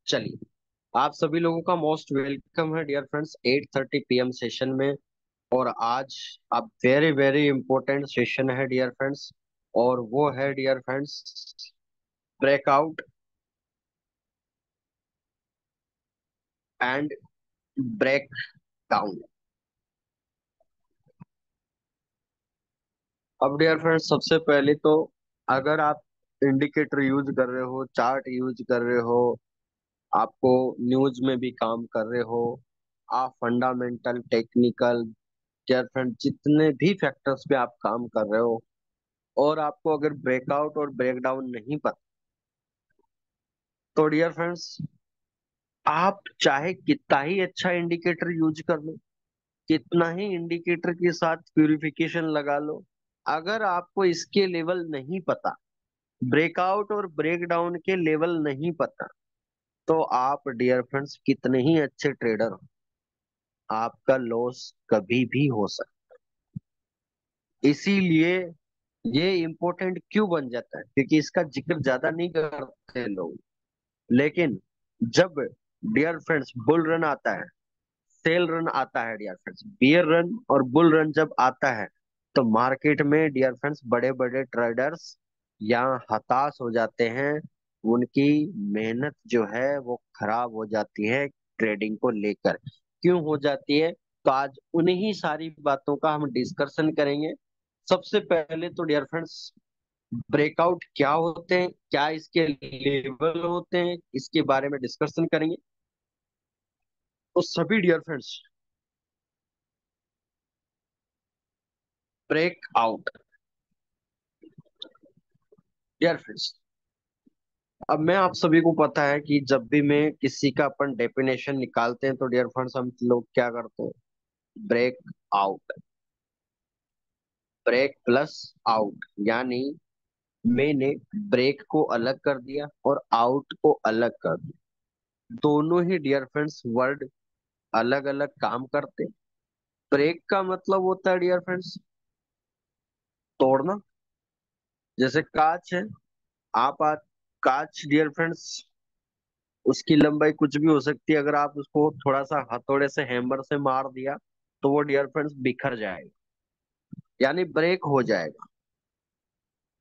चलिए, आप सभी लोगों का मोस्ट वेलकम है डियर फ्रेंड्स 8:30 PM सेशन में। और आज अब वेरी वेरी इंपॉर्टेंट सेशन है डियर फ्रेंड्स, और वो है dear friends breakout and break down. अब डियर फ्रेंड्स सबसे पहले तो, अगर आप इंडिकेटर यूज कर रहे हो, चार्ट यूज कर रहे हो, आपको न्यूज में भी काम कर रहे हो, आप फंडामेंटल टेक्निकल डियर फ्रेंड जितने भी फैक्टर्स पे आप काम कर रहे हो, और आपको अगर ब्रेकआउट और ब्रेकडाउन नहीं पता, तो डियर फ्रेंड्स आप चाहे कितना ही अच्छा इंडिकेटर यूज कर लो, कितना ही इंडिकेटर के साथ प्यूरिफिकेशन लगा लो, अगर आपको इसके लेवल नहीं पता, ब्रेकआउट और ब्रेकडाउन के लेवल नहीं पता, तो आप डियर फ्रेंड्स कितने ही अच्छे ट्रेडर हो, आपका लॉस कभी भी हो सकता है। इसीलिए ये इम्पोर्टेंट क्यों बन जाता है, क्योंकि इसका जिक्र ज्यादा नहीं करते लोग। लेकिन जब डियर फ्रेंड्स बुल रन आता है, सेल रन आता है डियर फ्रेंड्स, बियर रन और बुल रन जब आता है, तो मार्केट में डियर फ्रेंड्स बड़े बड़े ट्रेडर्स यहाँ हताश हो जाते हैं। उनकी मेहनत जो है वो खराब हो जाती है ट्रेडिंग को लेकर। क्यों हो जाती है, तो आज उन्हीं सारी बातों का हम डिस्कशन करेंगे। सबसे पहले तो डियर फ्रेंड्स ब्रेकआउट क्या होते हैं, क्या इसके लेवल होते हैं, इसके बारे में डिस्कशन करेंगे। तो सभी dear friends, breakout dear friends, अब मैं आप सभी को पता है कि जब भी मैं किसी का अपन डेफिनेशन निकालते हैं, तो डियर फ्रेंड्स हम लोग क्या करते हैं, break out, break plus out, यानी मैंने ब्रेक को अलग कर दिया और आउट को अलग कर दिया। दोनों ही डियर फ्रेंड्स वर्ड अलग अलग काम करते हैं। ब्रेक का मतलब होता है डियर फ्रेंड्स तोड़ना। जैसे कांच है, कांच डियर फ्रेंड्स उसकी लंबाई कुछ भी हो सकती है, अगर आप उसको थोड़ा सा हथौड़े से हैमर से मार दिया, तो वो डियर फ्रेंड्स बिखर जाएगा, यानी ब्रेक हो जाएगा।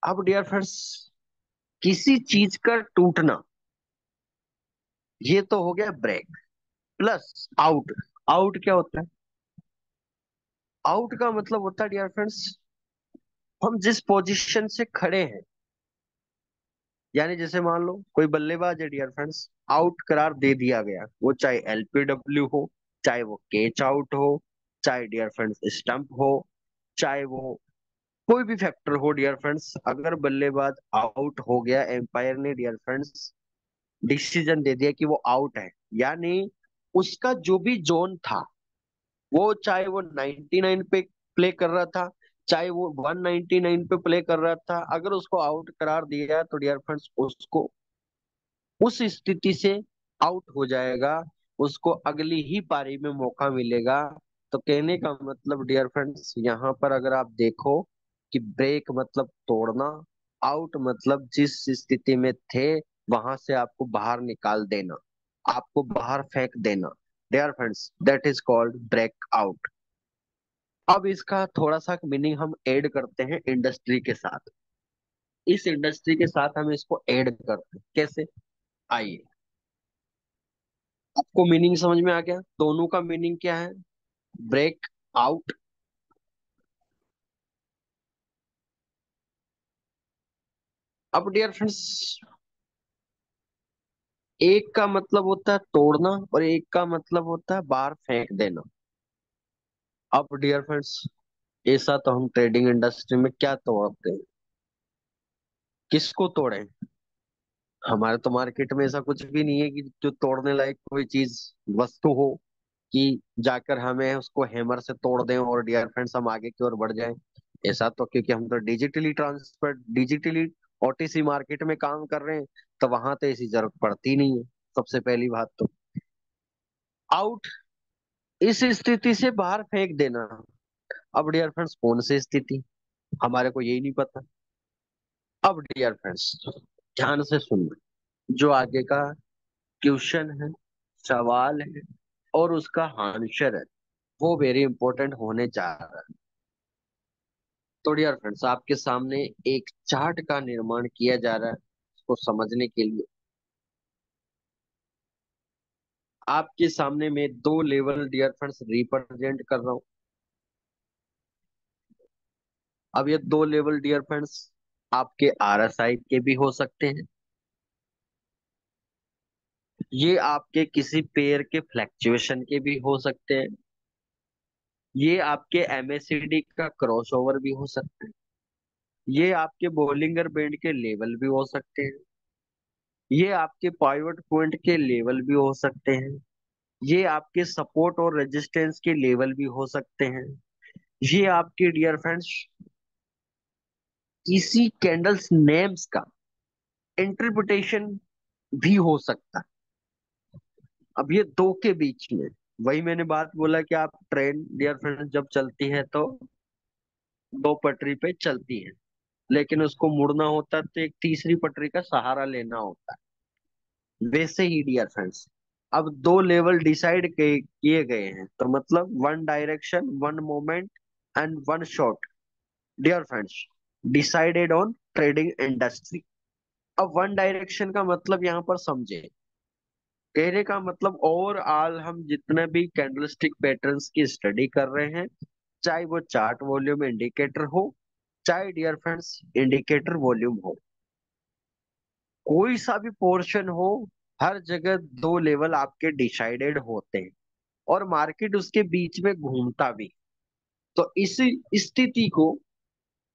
अब डियर फ्रेंड्स किसी चीज का टूटना, ये तो हो गया ब्रेक। प्लस आउट, आउट क्या होता है, आउट का मतलब होता है डियर फ्रेंड्स हम जिस पोजीशन से खड़े हैं, यानी जैसे मान लो कोई बल्लेबाज है डियर फ्रेंड्स, आउट करार दे दिया गया, वो चाहे एलपीडब्ल्यू हो, चाहे वो कैच आउट हो, चाहे डियर फ्रेंड्स स्टंप हो, चाहे वो कोई भी फैक्टर हो डियर फ्रेंड्स, अगर बल्लेबाज आउट हो गया, एम्पायर ने डियर फ्रेंड्स डिसीजन दे दिया कि वो आउट है, यानी उसका जो भी जोन था, वो चाहे वो 99 पे प्ले कर रहा था, चाहे वो 199 पे प्ले कर रहा था, अगर उसको आउट करार दिया तो डियर फ्रेंड्स उसको उस स्थिति से आउट हो जाएगा, उसको अगली ही पारी में मौका मिलेगा। तो कहने का मतलब डियर फ्रेंड्स यहाँ पर अगर आप देखो कि ब्रेक मतलब तोड़ना, आउट मतलब जिस स्थिति में थे वहां से आपको बाहर निकाल देना, आपको बाहर फेंक देना, dear friends that is called break out. अब इसका थोड़ा सा मीनिंग हम ऐड करते हैं इंडस्ट्री के साथ, इस इंडस्ट्री के साथ हम इसको ऐड करते हैं कैसे, आइए। आपको मीनिंग समझ में आ गया, दोनों का मीनिंग क्या है, ब्रेक आउट। अब डियर फ्रेंड्स एक का मतलब होता है तोड़ना, और एक का मतलब होता है बाहर फेंक देना। अब डियर फ्रेंड्स ऐसा तो हम ट्रेडिंग इंडस्ट्री में क्या तोड़ते हैं, किसको तोड़े, हमारे तो मार्केट में ऐसा कुछ भी नहीं है कि जो तोड़ने लायक कोई चीज वस्तु हो, कि जाकर हमें उसको हैमर से तोड़ दें और डियर फ्रेंड्स हम आगे की ओर बढ़ जाएं। ऐसा तो, क्योंकि हम तो digitally transfer, digitally OTC market में काम कर रहे हैं, तो वहां तो ऐसी जरूरत पड़ती नहीं है। सबसे पहली बात तो आउट, इस स्थिति से बाहर फेंक देना। अब डियर फ्रेंड्स कौन सी स्थिति, हमारे को यही नहीं पता। अब डियर फ्रेंड्स ध्यान से सुनना, जो आगे का क्वेश्चन है, सवाल है, और उसका आंसर है, वो वेरी इंपॉर्टेंट होने जा रहा है। तो डियर फ्रेंड्स, आपके सामने एक चार्ट का निर्माण किया जा रहा है उसको समझने के लिए। आपके सामने में दो लेवल डियर फ्रेंड्स रिप्रेजेंट कर रहा हूं। अब ये दो लेवल डियर फ्रेंड्स आपके आरएसआई के भी हो सकते हैं। ये आपके किसी पेयर के फ्लैक्चुएशन के भी हो सकते हैं। ये आपके एमएससीडी का क्रॉसओवर भी हो सकता है। ये आपके बोलिंगर बैंड के लेवल भी हो सकते हैं। ये आपके पाइवट पॉइंट के लेवल भी हो सकते हैं। ये आपके सपोर्ट और रेजिस्टेंस के लेवल भी हो सकते हैं। ये आपके डियर फ्रेंड्स इसी कैंडल्स नेम्स का इंटरप्रिटेशन भी हो सकता है। अब ये दो के बीच में वही मैंने बात बोला कि आप ट्रेन डियर फ्रेंड्स जब चलती है तो दो पटरी पे चलती है, लेकिन उसको मुड़ना होता है तो एक तीसरी पटरी का सहारा लेना होता है। वैसे ही डियर फ्रेंड्स अब दो लेवल डिसाइड किए गए हैं, तो मतलब one direction, one moment and one shot dear friends decided on trading industry. अब वन डायरेक्शन का मतलब यहाँ पर समझे, कहने का मतलब ओवरऑल हम जितने भी कैंडलस्टिक पैटर्न्स की स्टडी कर रहे हैं, चाहे वो चार्ट वॉल्यूम इंडिकेटर हो, चाहे डियर फ्रेंड्स इंडिकेटर वॉल्यूम हो, कोई सा भी पोर्शन हो, हर जगह दो लेवल आपके डिसाइडेड होते हैं और मार्केट उसके बीच में घूमता भी। तो इस स्थिति को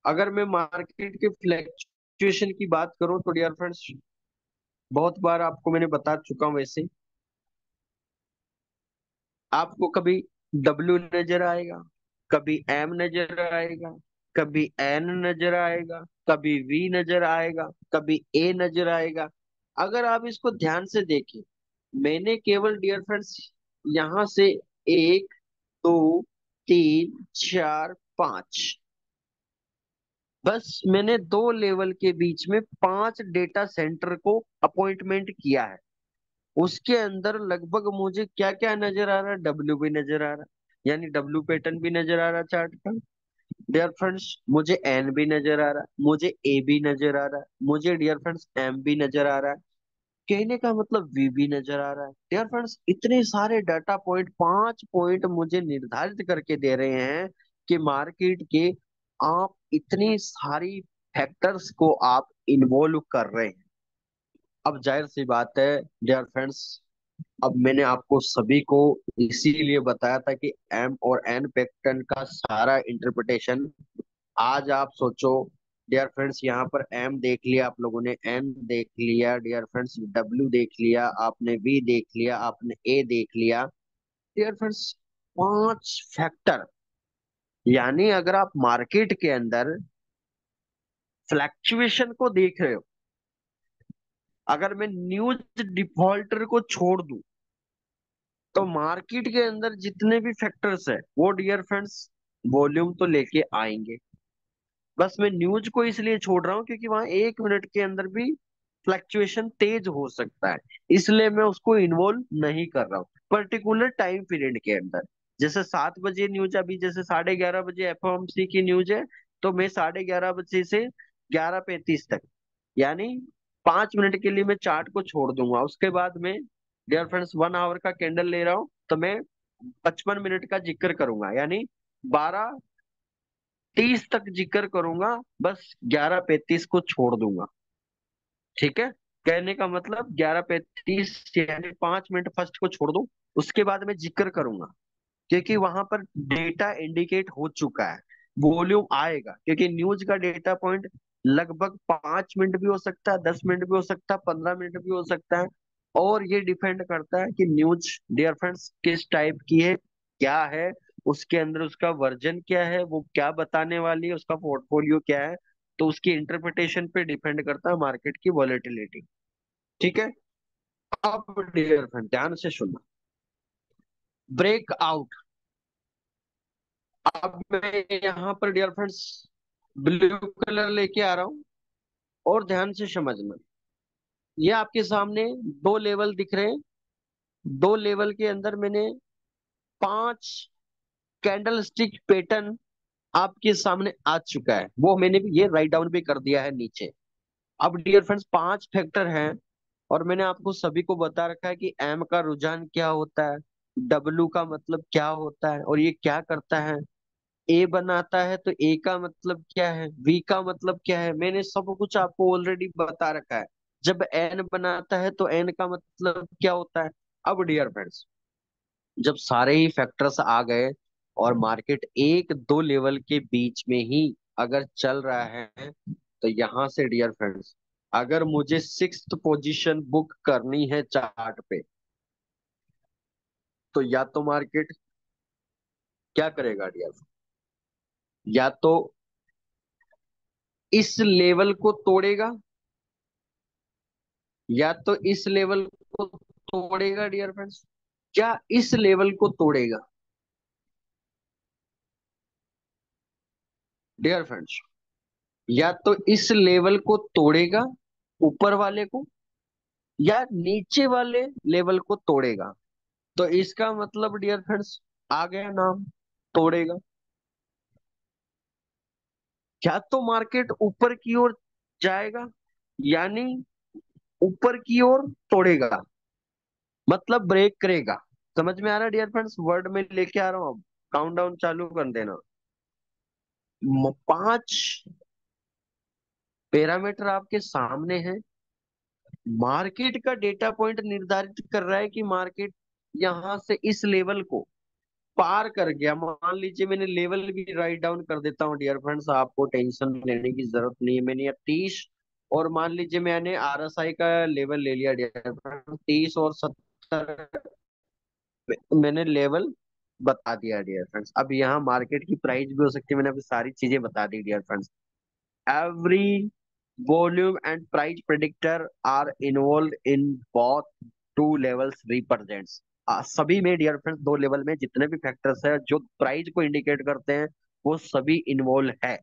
अगर मैं मार्केट के फ्लैक्चुएशन की बात करूं तो डियर फ्रेंड्स बहुत बार आपको मैंने बता चुका हूं। वैसे आपको कभी डब्ल्यू नजर आएगा, कभी एम नजर आएगा, कभी एन नजर आएगा, कभी वी नजर आएगा, कभी ए नजर आएगा। अगर आप इसको ध्यान से देखें, मैंने केवल डियर फ्रेंड्स यहां से एक, दो, तीन, चार, पांच, बस मैंने दो लेवल के बीच में पांच डेटा सेंटर को अपॉइंटमेंट किया है। उसके अंदर लगभग मुझे क्या क्या नजर आ रहा है, डब्ल्यू भी नजर आ रहा है, यानी डब्ल्यू पैटर्न भी नजर आ रहा है चार्ट का। डियर फ्रेंड्स मुझे एन भी नजर आ रहा है, मुझे ए भी नजर आ रहा है, मुझे डियर फ्रेंड्स एम भी नजर आ रहा है, कहने का मतलब वी भी नजर आ रहा है। डियर फ्रेंड्स इतने सारे डाटा पॉइंट, पांच पॉइंट मुझे निर्धारित करके दे रहे हैं कि मार्केट के आप इतनी सारी फैक्टर्स को आप इन्वॉल्व कर रहे हैं। अब जाहिर सी बात है डियर फ्रेंड्स, अब मैंने आपको सभी को इसीलिए बताया था कि एम और एन पैटर्न का सारा इंटरप्रिटेशन आज आप सोचो। डियर फ्रेंड्स यहाँ पर एम देख लिया आप लोगों ने, एन देख लिया डियर फ्रेंड्स, डब्ल्यू देख लिया आपने, वी देख लिया आपने, ए देख लिया डियर फ्रेंड्स, पांच फैक्टर। यानी अगर आप मार्केट के अंदर फ्लैक्चुएशन को देख रहे हो, अगर मैं न्यूज डिफॉल्टर को छोड़ दूं तो मार्केट के अंदर जितने भी फैक्टर्स है वो डियर फ्रेंड्स वॉल्यूम तो लेके आएंगे। बस मैं न्यूज को इसलिए छोड़ रहा हूँ क्योंकि वहां एक मिनट के अंदर भी फ्लक्चुएशन तेज हो सकता है, इसलिए मैं उसको इन्वॉल्व नहीं कर रहा हूँ पर्टिकुलर टाइम पीरियड के अंदर। जैसे 7 बजे न्यूज, अभी जैसे 11:30 बजे एफओएमसी की न्यूज है, तो मैं 11:30 बजे से 11:35 तक, यानी 5 मिनट के लिए मैं चार्ट को छोड़ दूंगा। उसके बाद में डियर फ्रेंड्स 1 आवर का कैंडल ले रहा हूं तो मैं 55 मिनट का जिक्र करूंगा, यानी 12:30 तक जिक्र करूंगा, बस 11:35 को छोड़ दूंगा। ठीक है, कहने का मतलब 11:35 यानी 5 मिनट फर्स्ट को छोड़ दूं, उसके बाद मैं जिक्र करूंगा क्योंकि वहां पर डेटा इंडिकेट हो चुका है, वॉल्यूम आएगा। क्योंकि न्यूज का डेटा पॉइंट लगभग 5 मिनट भी हो सकता है, 10 मिनट भी हो सकता है, 15 मिनट भी हो सकता है, और ये डिपेंड करता है कि न्यूज डियर फ्रेंड्स किस टाइप की है, क्या है, उसके अंदर उसका वर्जन क्या है, वो क्या बताने वाली है, उसका पोर्टफोलियो क्या है। तो उसकी इंटरप्रिटेशन पे डिपेंड करता है मार्केट की वॉलेटिलिटी। ठीक है, अब डियर फ्रेंड ध्यान से सुनना, ब्रेकआउट। अब मैं यहाँ पर डियर फ्रेंड्स ब्लू कलर लेके आ रहा हूँ और ध्यान से समझना। ये आपके सामने दो लेवल दिख रहे हैं। दो लेवल के अंदर मैंने 5 कैंडल स्टिक पैटर्न आपके सामने आ चुका है, वो मैंने भी ये राइट डाउन भी कर दिया है नीचे। अब डियर फ्रेंड्स 5 फैक्टर हैं, और मैंने आपको सभी को बता रखा है कि एम का रुझान क्या होता है, डब्लू का मतलब क्या होता है और ये क्या करता है। ए बनाता है तो ए का मतलब क्या है, वी का मतलब क्या है, मैंने सब कुछ आपको ऑलरेडी बता रखा है। जब एन बनाता है तो एन का मतलब क्या होता है। अब डियर फ्रेंड्स जब सारे ही फैक्टर्स आ गए और मार्केट एक दो लेवल के बीच में ही अगर चल रहा है, तो यहां से डियर फ्रेंड्स अगर मुझे 6th पोजीशन बुक करनी है चार्ट पे, तो या तो मार्केट क्या करेगा डियर, या तो इस लेवल को तोड़ेगा, या तो इस लेवल को तोड़ेगा डियर फ्रेंड्स, क्या इस लेवल को तोड़ेगा डियर फ्रेंड्स, या तो इस लेवल को तोड़ेगा ऊपर वाले को, या नीचे वाले लेवल को तोड़ेगा। तो इसका मतलब डियर फ्रेंड्स आ गया नाम, तोड़ेगा। क्या तो मार्केट ऊपर की ओर जाएगा, यानी ऊपर की ओर तोड़ेगा, मतलब ब्रेक करेगा। समझ में आ रहा है डियर फ्रेंड्स, वर्ड में लेके आ रहा हूं अब, काउंटडाउन चालू कर देना। 5 पैरामीटर आपके सामने है। मार्केट का डेटा पॉइंट निर्धारित कर रहा है कि मार्केट यहां से इस लेवल को पार कर गया। मान लीजिए मैंने लेवल भी राइट डाउन कर देता हूँ डियर फ्रेंड्स, आपको टेंशन लेने की जरूरत नहीं है। मैंने अब 30, और मान लीजिए मैंने आरएसआई का लेवल ले लिया डियर फ्रेंड्स, 30 और 70 मैंने लेवल बता दिया डियर फ्रेंड्स। अब यहाँ मार्केट की प्राइस भी हो सकती है, मैंने अभी सारी चीजें बता दी dear friends. Every volume and price predictor are involved in both two levels represents. सभी में डियर फ्रेंड्स दो लेवल में जितने भी फैक्टर्स है जो प्राइस को इंडिकेट करते हैं, वो सभी इन्वॉल्व है।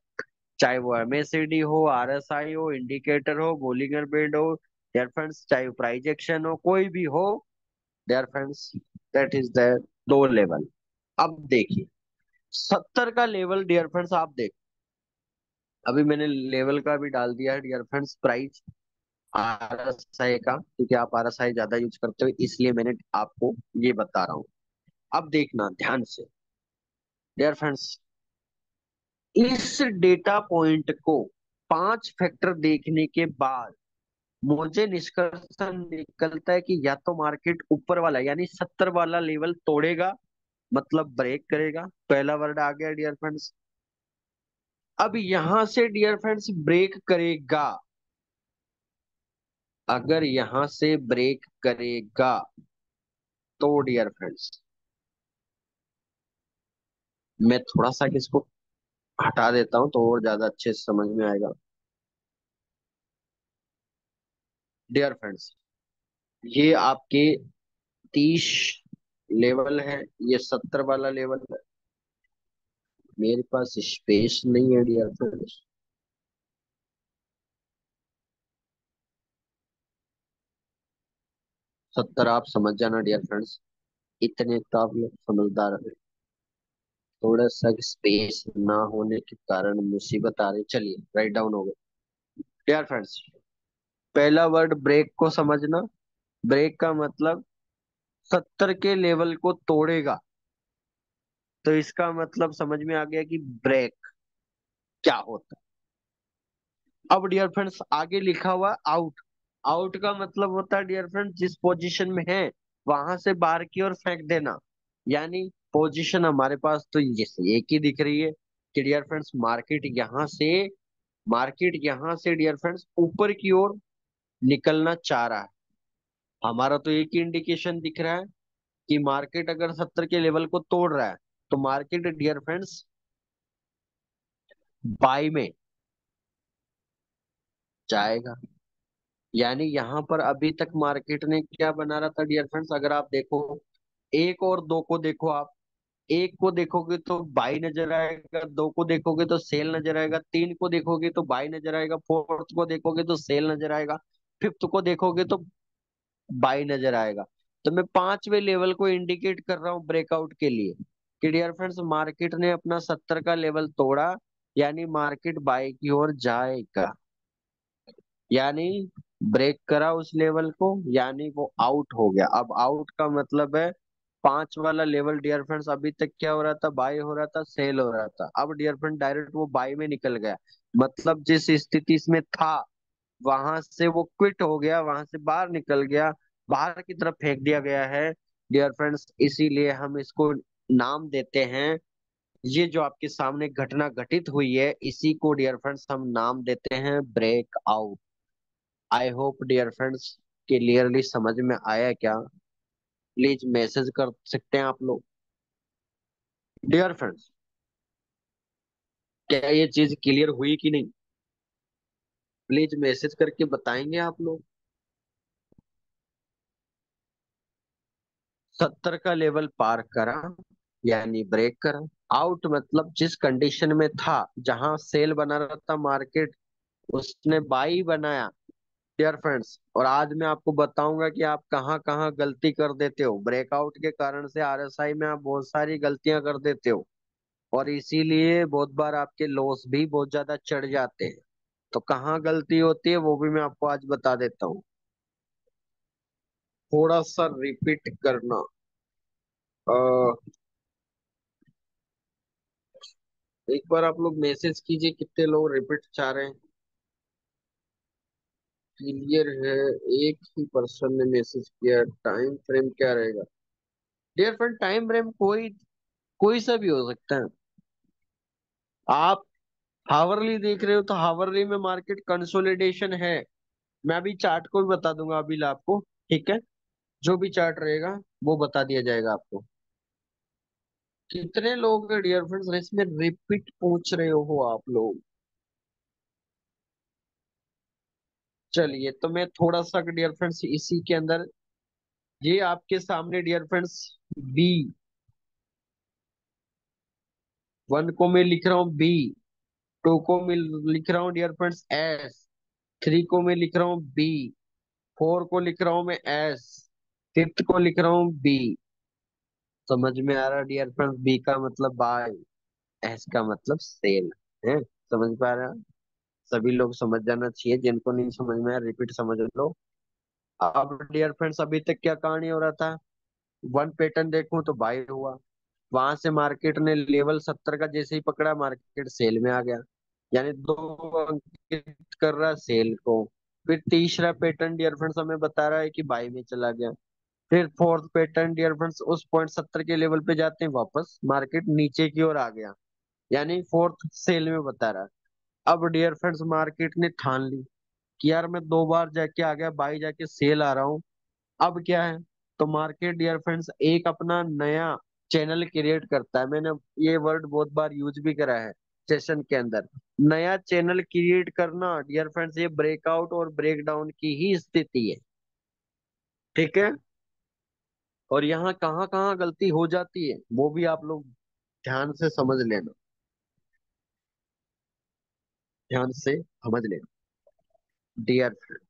चाहे वो एमएससीडी हो, आरएसआई हो, इंडिकेटर हो, बोलिंगर बैंड हो डियर फ्रेंड्स, चाहे प्राइस एक्शन हो, कोई भी हो dear friends, that is the दो लेवल। अब देखिए 70 का लेवल डियर फ्रेंड्स, आप देख अभी मैंने लेवल का भी डाल दिया है डियर फ्रेंड्स, प्राइस आरएसआई का, क्योंकि आप आरएसआई ज्यादा यूज करते हो इसलिए मैंने आपको ये बता रहा हूँ। अब देखना ध्यान से डियर फ्रेंड्स, इस डेटा पॉइंट को 5 फैक्टर देखने के बाद मुझे निष्कर्ष निकलता है कि या तो मार्केट ऊपर वाला यानी 70 वाला लेवल तोड़ेगा, मतलब ब्रेक करेगा। पहला वर्ड आ गया डियर फ्रेंड्स। अब यहां से डियर फ्रेंड्स ब्रेक करेगा, अगर यहां से ब्रेक करेगा तो डियर फ्रेंड्स मैं थोड़ा सा इसको हटा देता हूं तो और ज्यादा अच्छे से समझ में आएगा डियर फ्रेंड्स। ये आपके 30 लेवल है, ये 70 वाला लेवल है। मेरे पास स्पेस नहीं है डियर फ्रेंड्स। 70 आप समझ जाना डियर फ्रेंड्स, इतने तो आप लोग समझदार है। थोड़ा सा स्पेस ना होने के कारण मुसीबत आ रही। चलिए राइट डाउन हो गया डियर फ्रेंड्स। पहला वर्ड ब्रेक को समझना। ब्रेक का मतलब 70 के लेवल को तोड़ेगा, तो इसका मतलब समझ में आ गया कि ब्रेक क्या होता है। अब डियर फ्रेंड्स आगे लिखा हुआ आउट। आउट का मतलब होता है डियर फ्रेंड्स जिस पोजीशन में है वहां से बाहर की ओर फेंक देना। यानी पोजीशन हमारे पास तो ये एक ही दिख रही है कि डियर फ्रेंड्स मार्केट यहां से डियर फ्रेंड्स ऊपर की ओर निकलना चाह रहा है। हमारा तो एक ही इंडिकेशन दिख रहा है कि मार्केट अगर 70 के लेवल को तोड़ रहा है, तो मार्केट डियर फ्रेंड्स बाय में जाएगा। यानी यहां पर अभी तक मार्केट ने क्या बना रहा था डियर फ्रेंड्स, अगर आप देखो एक और दो को देखो आप, एक को देखोगे तो बाई नजर आएगा, दो को देखोगे तो सेल नजर आएगा, तीन को देखोगे तो बाई नजर आएगा, फोर्थ को देखोगे तो सेल नजर आएगा। फिफ्थ को देखोगे तो बाई नजर आएगा। तो मैं पांचवे लेवल को इंडिकेट कर रहा हूँ ब्रेकआउट के लिए कि डियर फ्रेंड्स मार्केट ने अपना 70 का लेवल तोड़ा, यानी मार्केट बाई की ओर जाएगा, यानी ब्रेक करा उस लेवल को, यानी वो आउट हो गया। अब आउट का मतलब है पांच वाला लेवल डियर फ्रेंड्स अभी तक क्या हो रहा था, बाय हो रहा था, सेल हो रहा था। अब डियर फ्रेंड डायरेक्ट वो बाय में निकल गया, मतलब जिस स्थिति में था वहां से वो क्विट हो गया, वहां से बाहर निकल गया, बाहर की तरफ फेंक दिया गया है डियर फ्रेंड्स। इसीलिए हम इसको नाम देते हैं, ये जो आपके सामने घटना घटित हुई है इसी को डियर फ्रेंड्स हम नाम देते हैं break out. I hope dear friends clearly समझ में आया क्या? प्लीज मैसेज कर सकते हैं आप लोग। डियर फ्रेंड्स, क्या ये चीज क्लियर हुई कि नहीं? प्लीज मैसेज करके बताएंगे आप लोग। 70 का लेवल पार करा, यानी ब्रेक करा। आउट मतलब जिस कंडीशन में था, जहां सेल बना रहा था मार्केट, उसने बाई बनाया डियर फ्रेंड्स। और आज मैं आपको बताऊंगा कि आप कहाँ कहाँ गलती कर देते हो, ब्रेकआउट के कारण से आरएसआई में आप बहुत सारी गलतियां कर देते हो, और इसीलिए बहुत बार आपके लॉस भी बहुत ज्यादा चढ़ जाते हैं। तो कहाँ गलती होती है वो भी मैं आपको आज बता देता हूँ। थोड़ा सा रिपीट करना। अ, एक बार आप लोग मैसेज कीजिए कितने लोग रिपीट चाह रहे हैं। क्लियर है? एक ही पर्सन ने मैसेज किया। टाइम फ्रेम क्या रहेगा? डियर फ्रेंड टाइम फ्रेम कोई कोई सा भी हो सकता है। आप हावरली देख रहे हो तो हावरली में मार्केट कंसोलिडेशन है। मैं अभी चार्ट को भी बता दूंगा अभी आपको, ठीक है? जो भी चार्ट रहेगा वो बता दिया जाएगा आपको। कितने लोग डियर फ्रेंड्स इसमें रिपीट पूछ रहे हो आप लोग? चलिए तो मैं थोड़ा सा डियर फ्रेंड्स इसी के अंदर, ये आपके सामने डियर फ्रेंड्स बी वन को मैं लिख रहा हूँ, बी टू को मैं लिख रहा हूँ डियर फ्रेंड्स एस, थ्री को मैं लिख रहा हूँ बी, फोर को लिख रहा हूँ मैं एस, फिफ्थ को लिख रहा हूँ बी। समझ में आ रहा डियर फ्रेंड्स? बी का मतलब बाय, एस का मतलब सेल है। समझ पा रहा? सभी लोग समझ जाना चाहिए, जिनको नहीं समझ में आया रिपीट समझ लो। अब डियर फ्रेंड्स अभी तक क्या कहानी हो रहा था, वन पैटर्न देखूं तो बाय हुआ, वहां से मार्केट ने लेवल 70 का जैसे ही पकड़ा मार्केट सेल में आ गया, यानी दो अंकित कर रहा सेल को। फिर तीसरा पैटर्न डियर फ्रेंड्स हमें बता रहा है कि बाई में चला गया। फिर फोर्थ पैटर्न डियर फ्रेंड्स उस पॉइंट 70 के लेवल पे जाते हैं वापस मार्केट नीचे की ओर आ गया, यानी फोर्थ सेल में बता रहा है। अब डियर फ्रेंड्स मार्केट ने ठान ली कि यार मैं दो बार जाके आ गया, बाई जाके सेल आ रहा हूँ, अब क्या है? तो मार्केट डियर फ्रेंड्स एक अपना नया चैनल क्रिएट करता है। मैंने ये वर्ड बहुत बार यूज भी करा है सेशन के अंदर। नया चैनल क्रिएट करना डियर फ्रेंड्स ये ब्रेकआउट और ब्रेकडाउन की ही स्थिति है, ठीक है? और यहाँ कहाँ कहाँ गलती हो जाती है वो भी आप लोग ध्यान से समझ लेना, ध्यान से समझ लेना। Dear friend,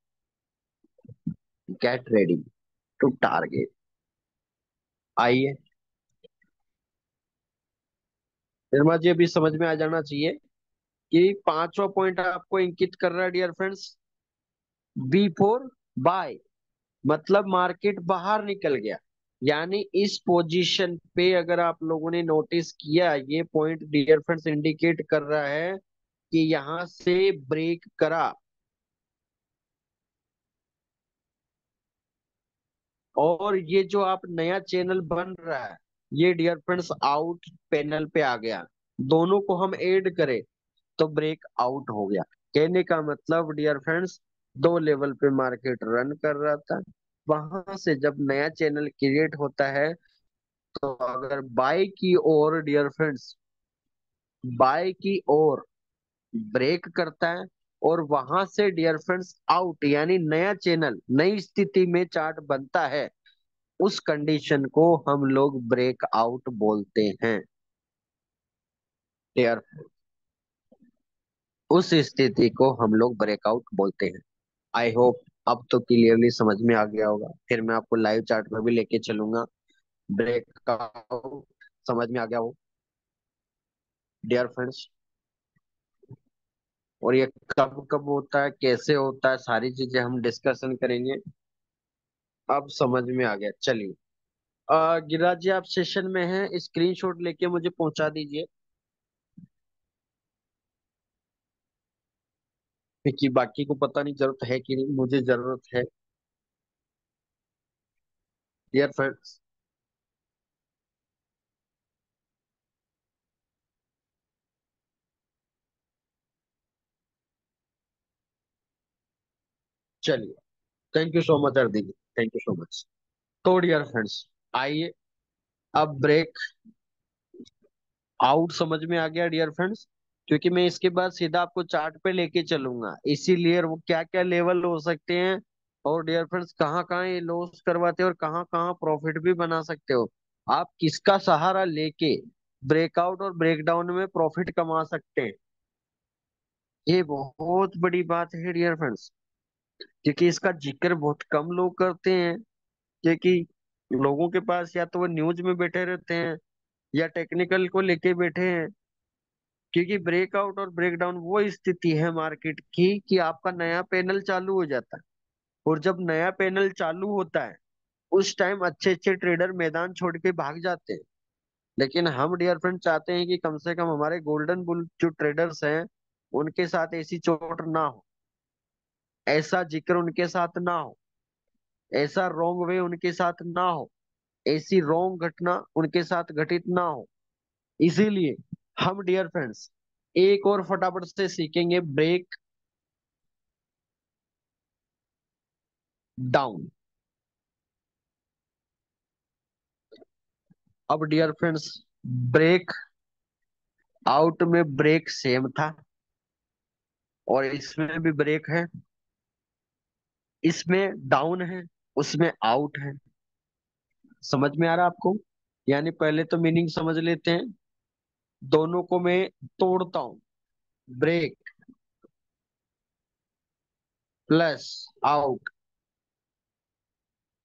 get ready to target. आइए, निर्मा जी अभी समझ में आ जाना चाहिए कि पांचवा पॉइंट आपको इंकित कर रहा है dear friends, B for buy, मतलब मार्केट बाहर निकल गया। यानी इस पोजीशन पे अगर आप लोगों ने नोटिस किया, ये पॉइंट डियर फ्रेंड्स इंडिकेट कर रहा है कि यहां से ब्रेक करा, और ये जो आप नया चैनल बन रहा है ये डियर फ्रेंड्स आउट पैनल पे आ गया, दोनों को हम ऐड करें तो ब्रेक आउट हो गया। कहने का मतलब डियर फ्रेंड्स दो लेवल पे मार्केट रन कर रहा था, वहां से जब नया चैनल क्रिएट होता है तो अगर बाय की ओर डियर फ्रेंड्स, बाय की ओर ब्रेक करता है और वहां से डियर फ्रेंड्स आउट, यानी नया चैनल नई स्थिति में चार्ट बनता है, उस कंडीशन को हम लोग ब्रेक आउट बोलते हैं डियर। उस स्थिति को हम लोग ब्रेकआउट बोलते हैं। आई होप अब तो क्लियरली समझ में आ गया होगा, फिर मैं आपको लाइव चार्ट में भी लेके चलूंगा। ब्रेकआउट समझ में आ गया हो डियर फ्रेंड्स। और ये कब कब होता है, कैसे होता है, सारी चीजें हम डिस्कशन करेंगे। अब समझ में आ गया, चलिए। गिरिराज जी, आप सेशन में हैं, स्क्रीनशॉट लेके मुझे पहुंचा दीजिए, क्योंकि बाकी को पता नहीं जरूरत है कि नहीं, मुझे जरूरत है डियर फ्रेंड्स। चलिए, thank you so much Ardi ji, thank you so much. तो डियर फ्रेंड्स, आइए, अब ब्रेक आउट समझ में आ गया डियर फ्रेंड्स, क्योंकि मैं इसके बाद सीधा आपको चार्ट पे लेके चलूंगा, इसीलिए वो क्या क्या लेवल हो सकते हैं, और डियर फ्रेंड्स कहाँ कहाँ ये लॉस करवाते हैं और कहाँ कहाँ प्रॉफिट भी बना सकते हो, आप किसका सहारा लेके ब्रेकआउट और ब्रेकडाउन में प्रॉफिट कमा सकते हैं। ये बहुत बड़ी बात है डियर फ्रेंड्स, क्योंकि इसका जिक्र बहुत कम लोग करते हैं, क्योंकि लोगों के पास या तो वो न्यूज में बैठे रहते हैं या टेक्निकल को लेके बैठे हैं। क्योंकि ब्रेकआउट और ब्रेकडाउन वो स्थिति है मार्केट की कि आपका नया पैनल चालू हो जाता है, और जब नया पैनल चालू होता है उस टाइम अच्छे अच्छे ट्रेडर मैदान छोड़ के भाग जाते हैं। लेकिन हम डियर फ्रेंड चाहते हैं कि कम से कम हमारे गोल्डन बुल जो ट्रेडर्स हैं उनके साथ ऐसी चोट ना हो, ऐसा जिक्र उनके साथ ना हो, ऐसा रॉन्ग वे उनके साथ ना हो, ऐसी रॉन्ग घटना उनके साथ घटित ना हो। इसीलिए हम डियर फ्रेंड्स एक और फटाफट से सीखेंगे ब्रेक डाउन। अब डियर फ्रेंड्स, ब्रेक आउट में ब्रेक सेम था और इसमें भी ब्रेक है, इसमें डाउन है, उसमें आउट है। समझ में आ रहा है आपको? यानी पहले तो मीनिंग समझ लेते हैं, दोनों को मैं तोड़ता हूं। ब्रेक प्लस आउट,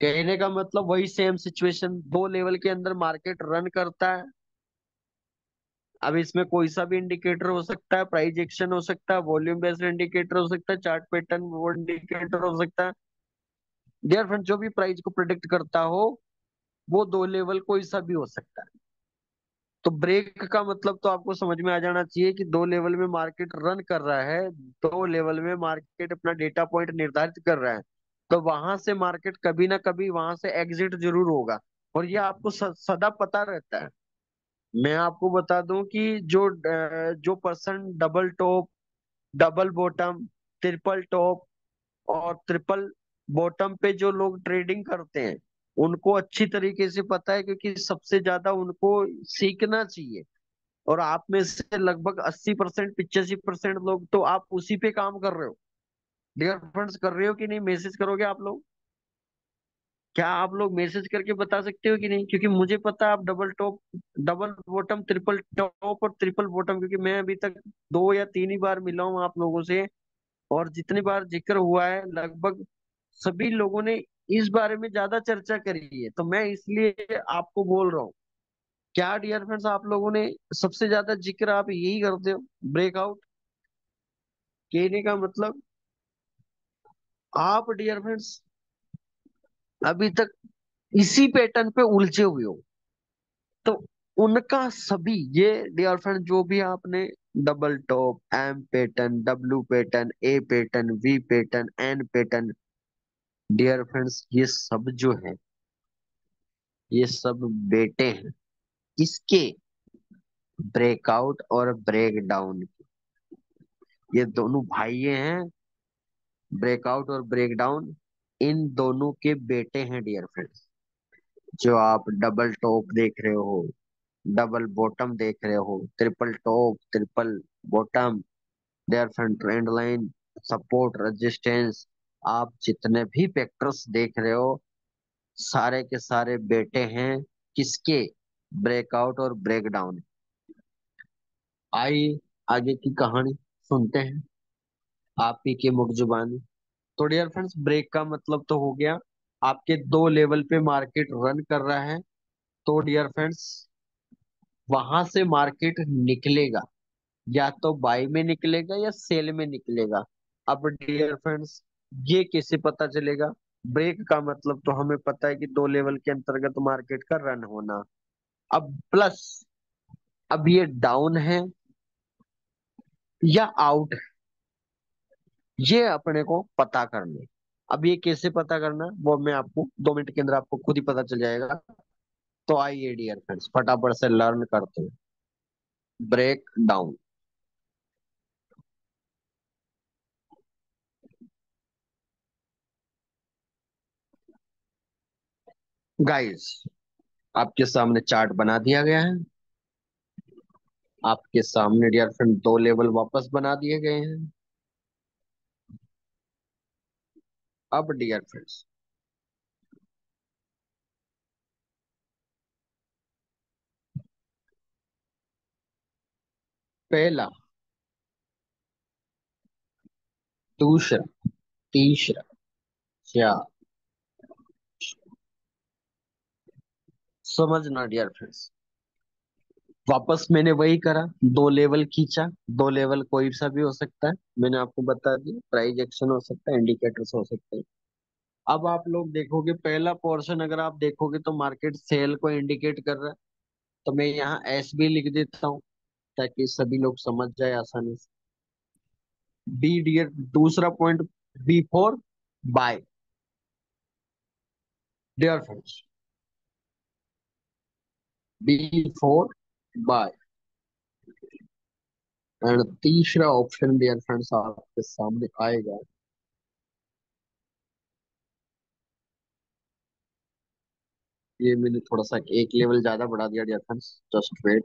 कहने का मतलब वही सेम सिचुएशन, दो लेवल के अंदर मार्केट रन करता है। अब इसमें कोई सा भी इंडिकेटर हो सकता है, प्राइस एक्शन हो सकता है, वॉल्यूम बेस्ड इंडिकेटर हो सकता है, चार्ट पैटर्न वो इंडिकेटर हो सकता है। डियर फ्रेंड, जो भी प्राइस को प्रिडिक्ट करता हो वो दो लेवल कोई सा भी हो सकता है। तो ब्रेक का मतलब तो आपको समझ में आ जाना चाहिए कि दो लेवल में मार्केट रन कर रहा है, दो लेवल में मार्केट अपना डेटा पॉइंट निर्धारित कर रहा है, तो वहां से मार्केट कभी ना कभी वहां से एग्जिट जरूर होगा, और ये आपको सदा पता रहता है। मैं आपको बता दूं कि जो person double top, double bottom, triple top और ट्रिपल बॉटम पे जो लोग ट्रेडिंग करते हैं उनको अच्छी तरीके से पता है, क्योंकि सबसे ज्यादा उनको सीखना चाहिए। और आप में से लगभग 80% 85% लोग तो आप उसी पे काम कर रहे हो। डियर फ्रेंड्स, कर रहे हो कि नहीं? मैसेज करोगे आप लोग? क्या आप लोग मैसेज करके बता सकते हो कि नहीं? क्योंकि मुझे पता है आप double top, double bottom, triple top और ट्रिपल बॉटम, क्योंकि मैं अभी तक दो या तीन ही बार मिला हूं आप लोगों से, और जितनी बार जिक्र हुआ है लगभग सभी लोगों ने इस बारे में ज्यादा चर्चा करी है, तो मैं इसलिए आपको बोल रहा हूँ। क्या डियर फ्रेंड्स, आप लोगों ने सबसे ज्यादा जिक्र आप यही करते हो, ब्रेकआउट। कहने का मतलब आप डियर फ्रेंड्स अभी तक इसी पैटर्न पे उलझे हुए हो। तो उनका सभी ये डियर फ्रेंड जो भी आपने double top, M pattern, W pattern, A pattern, V pattern, N pattern, dear friends ये सब जो है ये सब बेटे हैं किसके? ब्रेकआउट और ब्रेक डाउन। ये दोनों भाई हैं, ब्रेकआउट और ब्रेक डाउन इन दोनों के बेटे हैं डियर फ्रेंड्स। जो आप डबल टॉप देख रहे हो, डबल बॉटम देख रहे हो, triple top, triple bottom, there friend trend line, support, resistance, आप जितने भी फैक्टर्स देख रहे हो सारे के सारे बेटे हैं किसके? ब्रेकआउट और ब्रेक डाउन। आइए आगे की कहानी सुनते हैं आप ही के मुख जुबानी। तो डियर फ्रेंड्स ब्रेक का मतलब तो हो गया आपके दो लेवल पे मार्केट रन कर रहा है। तो डियर फ्रेंड्स वहां से मार्केट निकलेगा, या तो बाई में निकलेगा या सेल में निकलेगा। अब डियर फ्रेंड्स ये कैसे पता चलेगा? ब्रेक का मतलब तो हमें पता है कि दो लेवल के अंतर्गत मार्केट का रन होना। अब प्लस, अब ये डाउन है या आउट, ये अपने को पता करना है। अब ये कैसे पता करना है वो मैं आपको 2 मिनट के अंदर आपको खुद ही पता चल जाएगा। तो आइए डियर फ्रेंड्स फटाफट से लर्न करते हैं। Break down. गाइस आपके सामने चार्ट बना दिया गया है। आपके सामने डियर फ्रेंड दो लेवल वापस बना दिए गए हैं। अब डियर फ्रेंड्स पहला, दूसरा, तीसरा, चार, समझना डियर फ्रेंड्स। वापस मैंने वही करा, दो लेवल खींचा। दो लेवल कोई सा भी हो सकता है, मैंने आपको बता दिया। प्राइस एक्शन हो सकता है, इंडिकेटर्स हो सकते हैं। अब आप लोग देखोगे पहला पोर्शन अगर आप देखोगे तो मार्केट सेल को इंडिकेट कर रहा है। तो मैं यहाँ एस भी लिख देता हूँ ताकि सभी लोग समझ जाए आसानी से। बी डियर, दूसरा point, B for buy dear friends, B for buy. And तीसरा ऑप्शन डियर फ्रेंड्स आपके सामने आएगा। ये मैंने थोड़ा सा एक लेवल ज्यादा बढ़ा दिया डियर फ्रेंड्स, जस्ट वेट।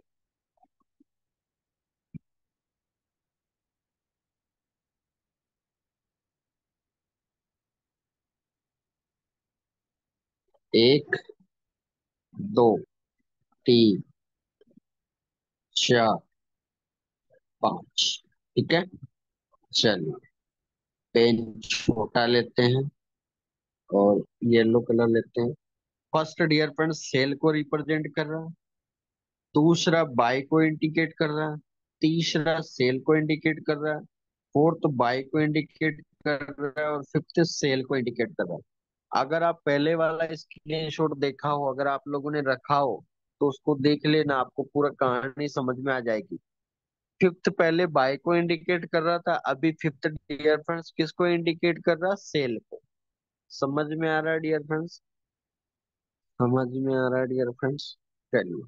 एक, दो, तीन, चार, पांच। ठीक है, चलिए पेन छोटा लेते हैं और येलो कलर लेते हैं। फर्स्ट डियर फ्रेंड्स सेल को रिप्रेजेंट कर रहा है, दूसरा बाय को इंडिकेट कर रहा है, तीसरा सेल को इंडिकेट कर रहा है, फोर्थ बाय को इंडिकेट कर रहा है और फिफ्थ सेल को इंडिकेट कर रहा है। अगर आप पहले वाला स्क्रीनशॉट देखा हो, अगर आप लोगों ने रखा हो तो उसको देख लेना, आपको पूरा कहानी समझ में आ जाएगी। फिफ्थ पहले बाय को इंडिकेट कर रहा था, अभी फिफ्थ डियर फ्रेंड्स किसको इंडिकेट कर रहा है? सेल को। समझ में आ रहा है डियर फ्रेंड्स? समझ में आ रहा है डियर फ्रेंड्स? चलिए,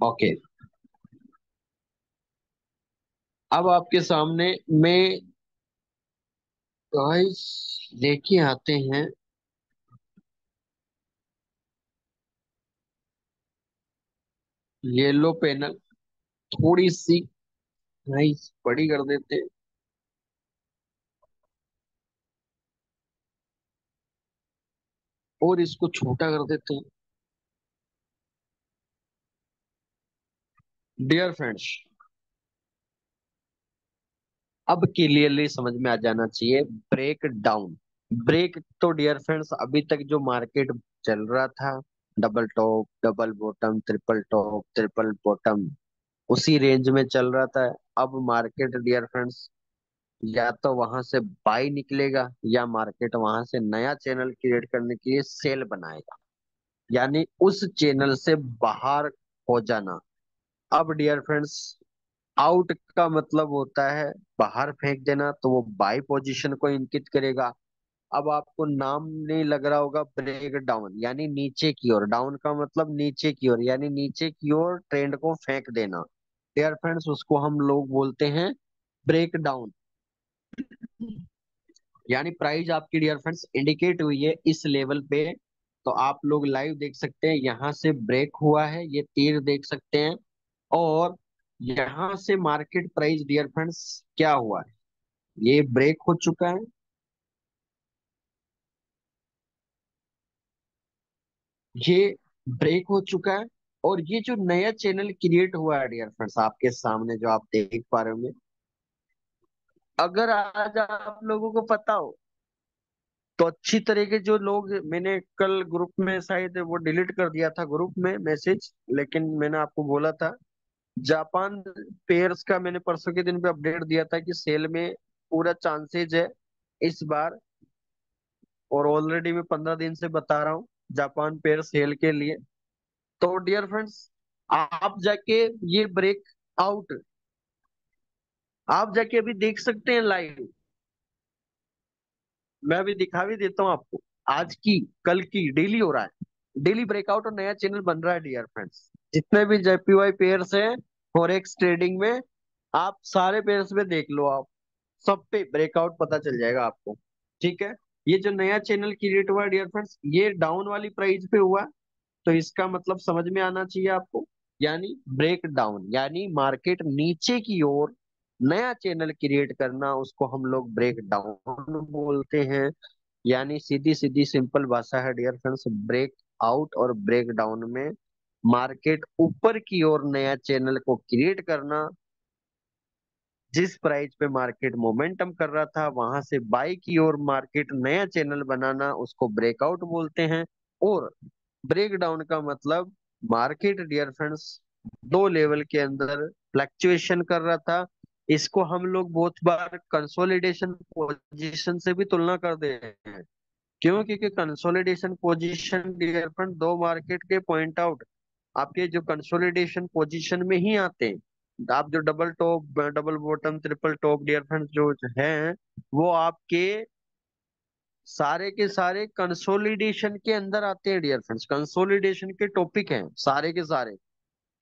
ओके। अब आपके सामने मैं गाइस लेके आते हैं येलो पैनल। थोड़ी सी गाइस बड़ी कर देते हैं और इसको छोटा कर देते हैं। डियर फ्रेंड्स अब क्लियरली समझ में आ जाना चाहिए। ब्रेक डाउन, ब्रेक तो डियर फ्रेंड्स अभी तक जो मार्केट चल रहा था, double top, double bottom, triple top, triple bottom, उसी रेंज में चल रहा था। अब मार्केट डियर फ्रेंड्स या तो वहां से बाई निकलेगा या मार्केट वहां से नया चैनल क्रिएट करने के लिए सेल बनाएगा, यानी उस चैनल से बाहर हो जाना। अब डियर फ्रेंड्स आउट का मतलब होता है बाहर फेंक देना, तो वो बाई पोजीशन को इंगित करेगा। अब आपको नाम नहीं लग रहा होगा, ब्रेक डाउन यानी नीचे की ओर, डाउन का मतलब नीचे की ओर, यानी नीचे की ओर ट्रेंड को फेंक देना। डियर फ्रेंड्स उसको हम लोग बोलते हैं ब्रेक डाउन। यानी प्राइस आपकी डियर फ्रेंड्स इंडिकेट हुई है इस लेवल पे। तो आप लोग लाइव देख सकते हैं, यहाँ से ब्रेक हुआ है, ये तीर देख सकते हैं। और यहाँ से मार्केट प्राइस डियर फ्रेंड्स क्या हुआ है, ये ब्रेक हो चुका है, ये ब्रेक हो चुका है। और ये जो नया चैनल क्रिएट हुआ है डियर फ्रेंड्स आपके सामने जो आप देख पा रहे होंगे, अगर आज आप लोगों को पता हो तो अच्छी तरीके, जो लोग, मैंने कल ग्रुप में शायद वो डिलीट कर दिया था ग्रुप में मैसेज, लेकिन मैंने आपको बोला था, जापान पेयर्स का मैंने परसों के दिन पे अपडेट दिया था कि सेल में पूरा चांसेज है इस बार। और ऑलरेडी मैं 15 दिन से बता रहा हूँ जापान पेयर सेल के लिए। तो डियर फ्रेंड्स, आप जाके ये ब्रेक आउट आप जाके अभी देख सकते हैं लाइव। मैं अभी दिखा भी देता हूँ आपको, आज की, कल की, डेली हो रहा है, डेली ब्रेकआउट और नया चैनल बन रहा है डियर फ्रेंड्स। जितने भी जेपीवाई पेयर्स हैं फॉरेक्स ट्रेडिंग में, आप सारे पेयर्स में देख लो, आप सब पे ब्रेकआउट पता चल जाएगा आपको। ठीक है। ये जो नया चैनल क्रिएट हुआ डियर फ्रेंड्स, ये डाउन वाली प्राइस पे हुआ, तो इसका मतलब समझ में आना चाहिए आपको, यानी ब्रेक डाउन, यानी मार्केट नीचे की ओर नया चैनल क्रिएट करना, उसको हम लोग ब्रेक डाउन बोलते हैं। यानी सीधी सीधी सिंपल भाषा है डियर फ्रेंड्स, ब्रेक आउट और ब्रेक डाउन में मार्केट ऊपर की ओर नया चैनल को क्रिएट करना, जिस प्राइस पे मार्केट मोमेंटम कर रहा था वहां से बाई की ओर मार्केट नया चैनल बनाना, उसको ब्रेकआउट बोलते हैं। और ब्रेक डाउन का मतलब मार्केट डियर फ्रेंड्स दो लेवल के अंदर फ्लक्चुएशन कर रहा था। इसको हम लोग बहुत बार कंसोलिडेशन पोजीशन से भी तुलना कर दे रहे हैं। क्यों? क्योंकि कंसोलिडेशन पोजीशन डियर फ्रेंड दो मार्केट के पॉइंट आउट आपके जो कंसोलिडेशन पोजीशन में ही आते हैं। आप जो double top, double bottom, triple top dear friends जो हैं, वो आपके सारे के सारे कंसोलिडेशन के अंदर आते हैं डियर फ्रेंड्स। कंसोलिडेशन के टॉपिक हैं सारे के सारे।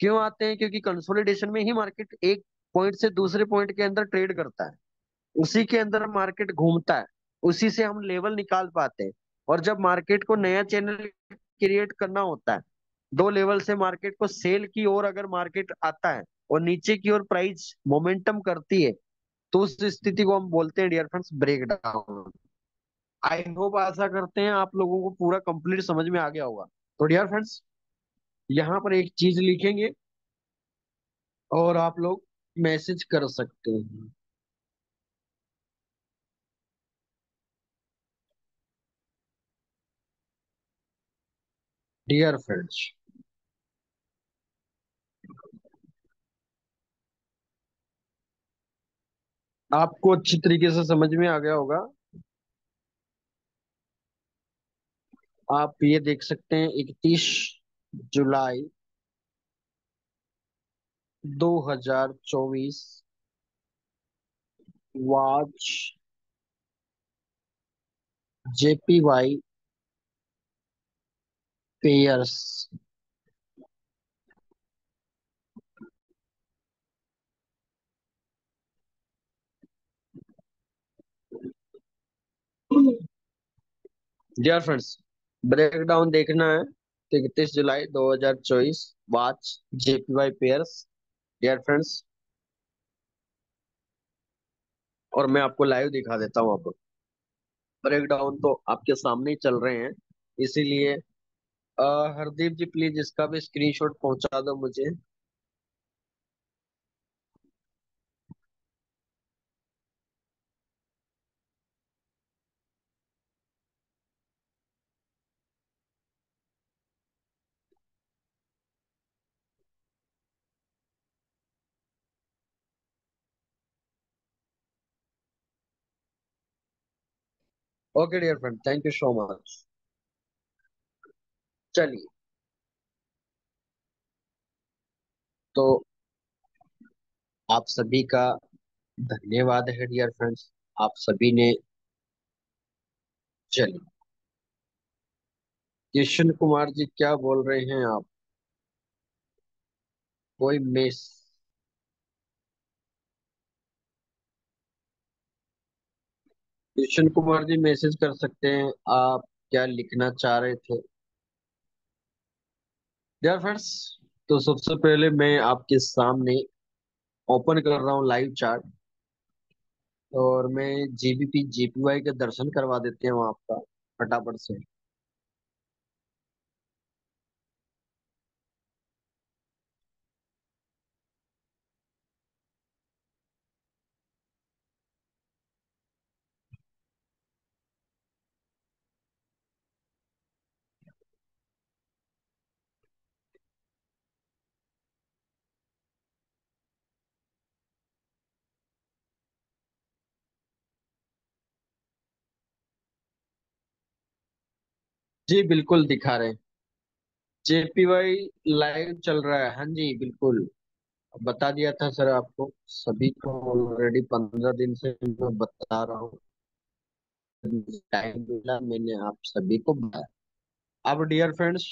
क्यों आते हैं? क्योंकि कंसोलिडेशन में ही मार्केट एक पॉइंट से दूसरे पॉइंट के अंदर ट्रेड करता है, उसी के अंदर मार्केट घूमता है, उसी से हम लेवल निकाल पाते हैं। और जब मार्केट को नया चैनल क्रिएट करना होता है, दो लेवल से मार्केट को सेल की ओर अगर मार्केट आता है और नीचे की ओर प्राइस मोमेंटम करती है, तो उस स्थिति को हम बोलते हैं dear friends break down. I hope, आशा करते हैं आप लोगों को पूरा कंप्लीट समझ में आ गया होगा। तो डियर फ्रेंड्स, यहाँ पर एक चीज लिखेंगे और आप लोग मैसेज कर सकते हैं। डियर फ्रेंड्स, आपको अच्छी तरीके से समझ में आ गया होगा। आप ये देख सकते हैं 31 जुलाई 2024, watch JPY pairs. Dear friends, breakdown देखना है तो 31 जुलाई 2024, watch JPY pairs dear friends. और मैं आपको लाइव दिखा देता हूँ। आपको ब्रेकडाउन तो आपके सामने ही चल रहे हैं, इसीलिए हरदीप जी प्लीज इसका भी स्क्रीनशॉट पहुंचा दो मुझे। Okay dear friend, thank you so much. चलिए, तो आप सभी का धन्यवाद है डियर फ्रेंड्स। आप सभी ने, चलिए, कृष्ण कुमार जी क्या बोल रहे हैं आप? कोई मिस? कृष्ण कुमार जी मैसेज कर सकते हैं, आप क्या लिखना चाह रहे थे डियर फ्रेंड्स? तो सबसे पहले मैं आपके सामने ओपन कर रहा हूँ लाइव चार्ट, और मैं जीबीपी जीपीवाई के दर्शन करवा देते हैं वहां आपका, फटाफट से। जी बिल्कुल दिखा रहे हैं। जेपीवाई लाइव चल रहा है, हाँ जी बिल्कुल। बता दिया था सर आपको सभी को ऑलरेडी 15 दिन से मैं बता रहा हूँ। टाइम मिला मैंने आप सभी को बताया। अब डियर फ्रेंड्स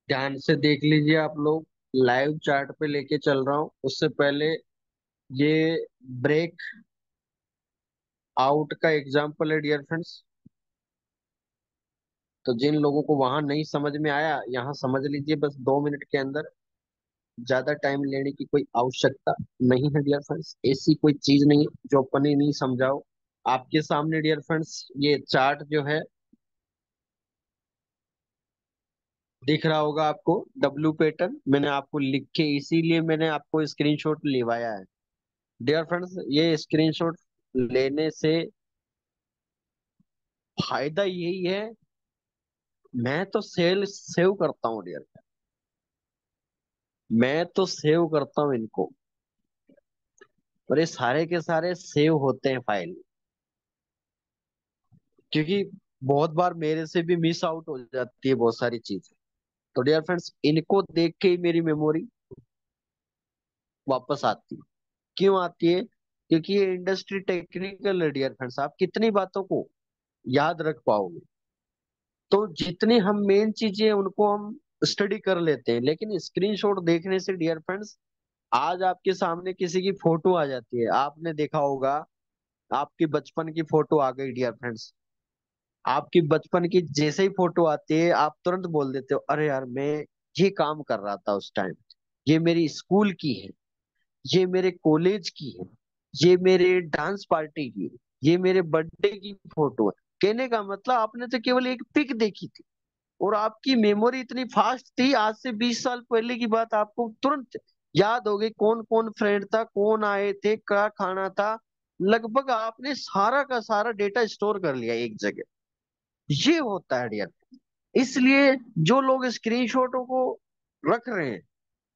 ध्यान से देख लीजिए आप लोग। लाइव चार्ट पे लेके चल रहा हूँ, उससे पहले ये ब्रेक आउट का एग्जांपल है डियर फ्रेंड्स। तो जिन लोगों को वहां नहीं समझ में आया यहाँ समझ लीजिए बस 2 मिनट के अंदर। ज्यादा टाइम लेने की कोई आवश्यकता नहीं है डियर फ्रेंड्स। ऐसी कोई चीज नहीं है जो अपने नहीं समझाओ। आपके सामने डियर फ्रेंड्स ये चार्ट जो है दिख रहा होगा आपको। डब्लू पैटर्न मैंने आपको लिख के इसीलिए मैंने आपको स्क्रीनशॉट लिवाया है। डियर फ्रेंड्स ये स्क्रीनशॉट लेने से फायदा यही है, मैं तो सेल सेव करता हूँ डियर। मैं तो सेव करता हूँ इनको, और ये सारे के सारे सेव होते हैं फाइल। क्योंकि बहुत बार मेरे से भी मिस आउट हो जाती है बहुत सारी चीजें। तो डियर फ्रेंड्स इनको देख के ही मेरी मेमोरी वापस आती है। क्यों आती है? क्योंकि ये इंडस्ट्री टेक्निकल है डियर फ्रेंड्स। आप कितनी बातों को याद रख पाओगे? तो जितनी हम मेन चीजें हैं, उनको हम स्टडी कर लेते हैं, लेकिन स्क्रीनशॉट देखने से डियर फ्रेंड्स आज आपके सामने किसी की फोटो आ जाती है, आपने देखा होगा। आपकी बचपन की फोटो आ गई डियर फ्रेंड्स। आपकी बचपन की जैसे ही फोटो आती है आप तुरंत बोल देते हो अरे यार मैं ये काम कर रहा था उस टाइम। ये मेरी स्कूल की है, ये मेरे कॉलेज की है, ये मेरे डांस पार्टी की है, ये मेरे बर्थडे की फोटो है। कहने का मतलब आपने तो केवल एक पिक देखी थी, और आपकी मेमोरी इतनी फास्ट थी, आज से 20 साल पहले की बात आपको तुरंत याद हो गई। कौन कौन फ्रेंड था, कौन आए थे, क्या खाना था। लगभग आपने सारा का सारा डेटा स्टोर कर लिया एक जगह। ये होता है डियर। इसलिए जो लोग स्क्रीनशॉटों को रख रहे हैं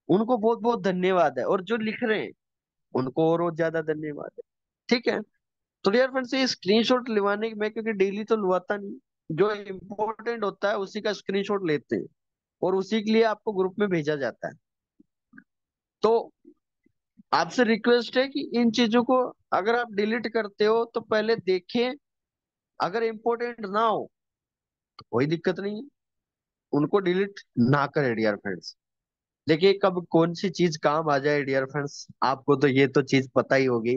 उनको बहुत बहुत धन्यवाद है, और जो लिख रहे हैं उनको और ज्यादा धन्यवाद है। ठीक है। तो डियर फ्रेंड्स ये स्क्रीनशॉट लिवाने की मैं क्योंकि डेली तो लुआता नहीं, जो इम्पोर्टेंट होता है उसी का स्क्रीनशॉट लेते हैं और उसी के लिए आपको ग्रुप में भेजा जाता है। तो आपसे रिक्वेस्ट है कि इन चीजों को अगर आप डिलीट करते हो तो पहले देखें। अगर इम्पोर्टेंट ना हो तो कोई दिक्कत नहीं है, उनको डिलीट ना करें डियर फ्रेंड्स। देखिए कब कौन सी चीज काम आ जाए डियर फ्रेंड्स, आपको तो ये तो चीज पता ही होगी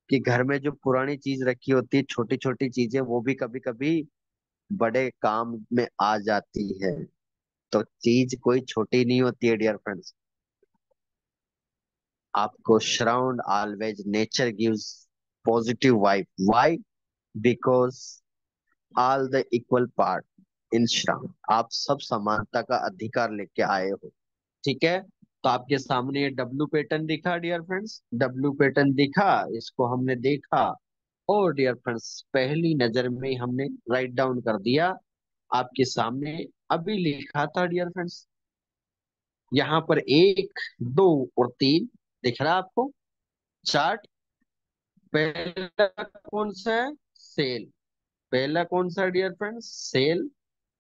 कि घर में जो पुरानी चीज रखी होती है, छोटी छोटी चीजें, वो भी कभी कभी बड़े काम में आ जाती है। तो चीज कोई छोटी नहीं होती है डियर फ्रेंड्स। आपको surround always nature gives positive vibe. Why? Because all the equal part in surround. आप सब समानता का अधिकार लेके आए हो। ठीक है। तो आपके सामने ये डब्लू पैटर्न दिखा डियर फ्रेंड्स, डब्लू पैटर्न दिखा, इसको हमने देखा। और डियर फ्रेंड्स पहली नजर में ही हमने राइट डाउन कर दिया। आपके सामने अभी लिखा था डियर फ्रेंड्स, यहाँ पर 1, 2 और 3 दिख रहा है आपको चार्ट। पहला कौन सा है? सेल। पहला कौन सा है डियर फ्रेंड्स? सेल।